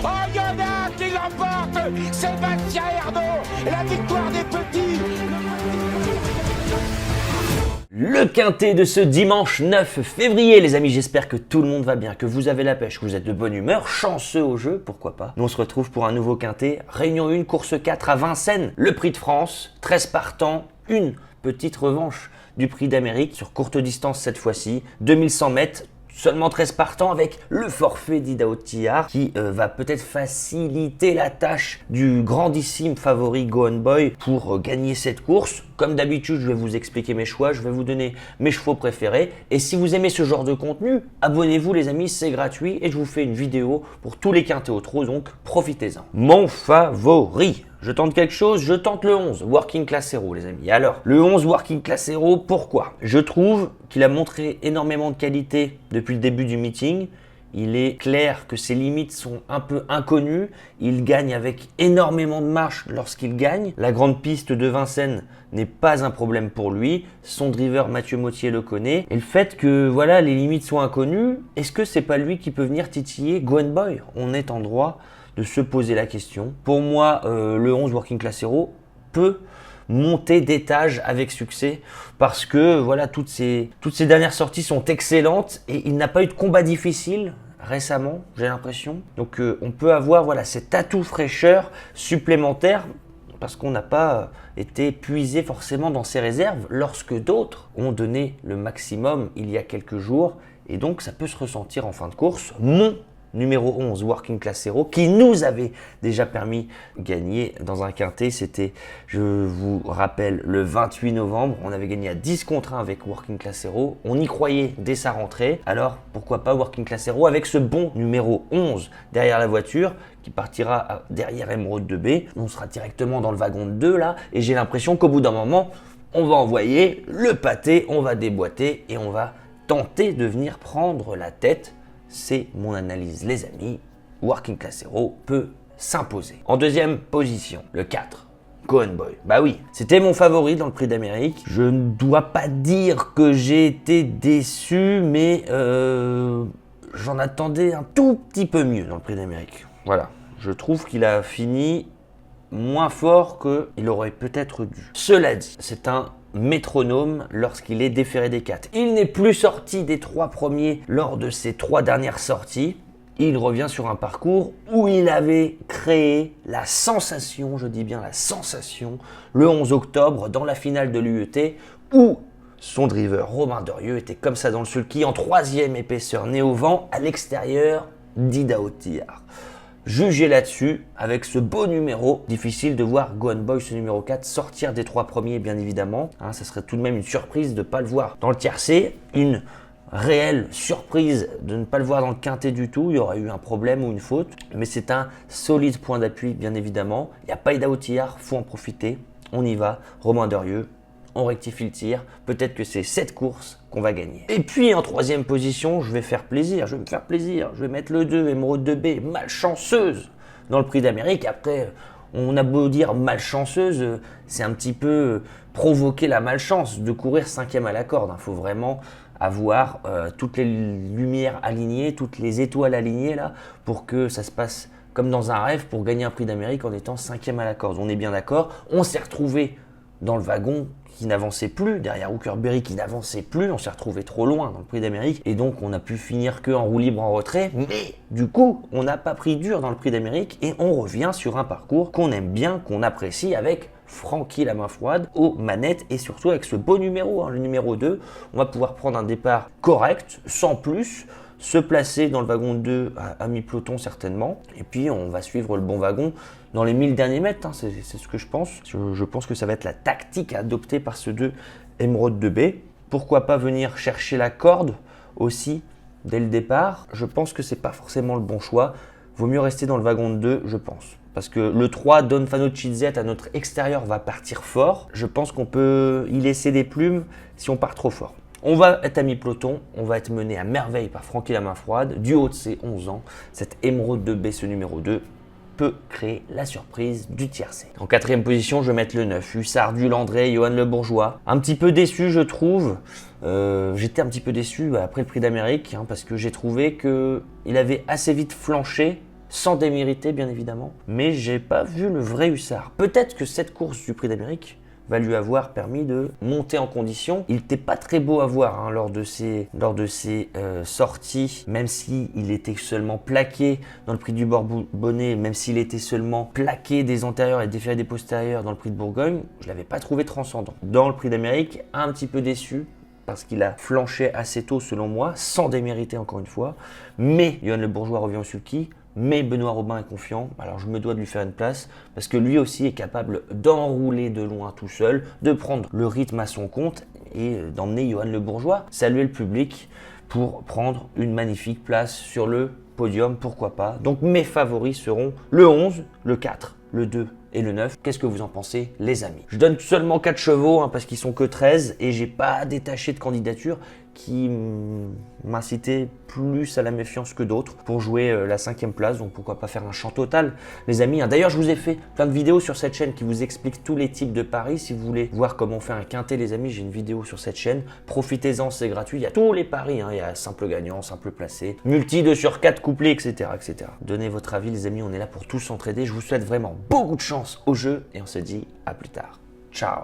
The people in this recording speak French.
Oh, il y en a qui l'emporte. Sébastien Ernaud, la victoire des petits. Le quintet de ce dimanche 9 février, les amis, j'espère que tout le monde va bien, que vous avez la pêche, que vous êtes de bonne humeur, chanceux au jeu, pourquoi pas. Nous on se retrouve pour un nouveau quintet, Réunion 1, course 4 à Vincennes, le prix de France, 13 partants, une petite revanche du prix d'Amérique sur courte distance cette fois-ci, 2100 mètres, seulement 13 partants avec le forfait d'Idaho Tillard qui va peut-être faciliter la tâche du grandissime favori Go On Boy pour gagner cette course. Comme d'habitude, je vais vous expliquer mes choix, je vais vous donner mes chevaux préférés. Et si vous aimez ce genre de contenu, abonnez-vous les amis, c'est gratuit et je vous fais une vidéo pour tous les quintets au trot, donc profitez-en. Mon favori, je tente quelque chose, je tente le 11, Working Class Hero les amis. Alors, le 11 Working Class Hero, pourquoi? Je trouve qu'il a montré énormément de qualité depuis le début du meeting. Il est clair que ses limites sont un peu inconnues. Il gagne avec énormément de marche lorsqu'il gagne. La grande piste de Vincennes n'est pas un problème pour lui. Son driver Mathieu Mottier le connaît. Et le fait que voilà, les limites sont inconnues, est-ce que c'est pas lui qui peut venir titiller Go On Boy? On est en droit de se poser la question. Pour moi, le 11 Working Class Hero peut monter d'étage avec succès parce que voilà, toutes ces dernières sorties sont excellentes et il n'a pas eu de combat difficile récemment, j'ai l'impression. Donc on peut avoir voilà cet atout fraîcheur supplémentaire parce qu'on n'a pas été puisé forcément dans ses réserves lorsque d'autres ont donné le maximum il y a quelques jours et donc ça peut se ressentir en fin de course. Mon numéro 11, Working Class Hero, qui nous avait déjà permis de gagner dans un quintet. C'était, je vous rappelle, le 28 novembre. On avait gagné à 10 contre 1 avec Working Class Hero. On y croyait dès sa rentrée. Alors, pourquoi pas Working Class Hero avec ce bon numéro 11 derrière la voiture qui partira derrière Emeraude 2B. On sera directement dans le wagon de 2 là. Et j'ai l'impression qu'au bout d'un moment, on va envoyer le pâté, on va déboîter et on va tenter de venir prendre la tête. C'est mon analyse les amis, Working Class Hero peut s'imposer. En deuxième position, le 4, Go On Boy. Bah oui, c'était mon favori dans le prix d'Amérique. Je ne dois pas dire que j'ai été déçu, mais j'en attendais un tout petit peu mieux dans le prix d'Amérique. Voilà, je trouve qu'il a fini moins fort qu'il aurait peut-être dû. Cela dit, c'est un métronome lorsqu'il est déféré des 4. Il n'est plus sorti des 3 premiers lors de ses 3 dernières sorties. Il revient sur un parcours où il avait créé la sensation, je dis bien la sensation, le 11 octobre dans la finale de l'UET où son driver Romain Derieux était comme ça dans le sulky en 3e épaisseur nez au vent à l'extérieur d'Idaho Tillard. Jugez là-dessus, avec ce beau numéro, difficile de voir Go On Boy, ce numéro 4, sortir des 3 premiers, bien évidemment. Ça serait tout de même une surprise de ne pas le voir dans le tiercé, une réelle surprise de ne pas le voir dans le quintet du tout. Il y aurait eu un problème ou une faute, mais c'est un solide point d'appui, bien évidemment. Il n'y a pas Idaho Tillard, il faut en profiter. On y va, Romain Derieux. On rectifie le tir, peut-être que c'est cette course qu'on va gagner. Et puis en 3e position, je vais me faire plaisir, je vais mettre le 2, Emeraude 2B, malchanceuse dans le prix d'Amérique. Après, on a beau dire malchanceuse, c'est un petit peu provoquer la malchance de courir 5e à la corde. Il faut vraiment avoir toutes les lumières alignées, toutes les étoiles alignées là, pour que ça se passe comme dans un rêve pour gagner un prix d'Amérique en étant 5e à la corde. On est bien d'accord, on s'est retrouvé dans le wagon qui n'avançait plus, derrière Hookerberry qui n'avançait plus, on s'est retrouvé trop loin dans le prix d'Amérique et donc on a pu finir que en roue libre en retrait, mais du coup on n'a pas pris dur dans le prix d'Amérique et on revient sur un parcours qu'on aime bien, qu'on apprécie avec Francky la main froide aux manettes et surtout avec ce beau numéro, le numéro 2, on va pouvoir prendre un départ correct, sans plus, se placer dans le wagon 2 à mi-peloton certainement, et puis on va suivre le bon wagon dans les 1000 derniers mètres, c'est ce que je pense. Je pense que ça va être la tactique adoptée par ce 2 Emeraude 2B. Pourquoi pas venir chercher la corde aussi dès le départ? Je pense que c'est pas forcément le bon choix. Vaut mieux rester dans le wagon de 2, je pense. Parce que le 3, Don Fano Chizet à notre extérieur va partir fort. Je pense qu'on peut y laisser des plumes si on part trop fort. On va être à mi-peloton, on va être mené à merveille par Francky la main froide. Du haut de ses 11 ans, cette Emeraude 2B, ce numéro 2, peut créer la surprise du tiercé. En 4e position, je vais mettre le 9, Hussard, Dulandré, Johan Le Bourgeois. Un petit peu déçu, je trouve. J'étais un petit peu déçu après le prix d'Amérique parce que j'ai trouvé qu'il avait assez vite flanché sans démériter bien évidemment, mais j'ai pas vu le vrai Hussard. Peut-être que cette course du Prix d'Amérique va lui avoir permis de monter en condition. Il n'était pas très beau à voir hein, lors de ses sorties, même s'il était seulement plaqué dans le Prix du Bourbonnais, même s'il était seulement plaqué des antérieurs et déféré des postérieurs dans le Prix de Bourgogne, je ne l'avais pas trouvé transcendant. Dans le Prix d'Amérique, un petit peu déçu, parce qu'il a flanché assez tôt selon moi, sans démériter encore une fois, mais Johan Le Bourgeois revient au sulky. Mais Benoît Robin est confiant, alors je me dois de lui faire une place parce que lui aussi est capable d'enrouler de loin tout seul, de prendre le rythme à son compte et d'emmener Johan Le Bourgeois saluer le public pour prendre une magnifique place sur le podium, pourquoi pas. Donc mes favoris seront le 11, le 4, le 2 et le 9. Qu'est-ce que vous en pensez les amis? Je donne seulement 4 chevaux hein, parce qu'ils sont que 13 et j'ai pas détaché de candidature qui m'incitait plus à la méfiance que d'autres pour jouer la 5e place, donc pourquoi pas faire un champ total les amis. D'ailleurs je vous ai fait plein de vidéos sur cette chaîne qui vous expliquent tous les types de paris. Si vous voulez voir comment on fait un quintet les amis, j'ai une vidéo sur cette chaîne, profitez-en, c'est gratuit, il y a tous les paris, hein. Il y a simple gagnant, simple placé, multi 2 sur 4 couplés, etc., etc. Donnez votre avis les amis, on est là pour tous s'entraider. Je vous souhaite vraiment beaucoup de chance au jeu et on se dit à plus tard. Ciao.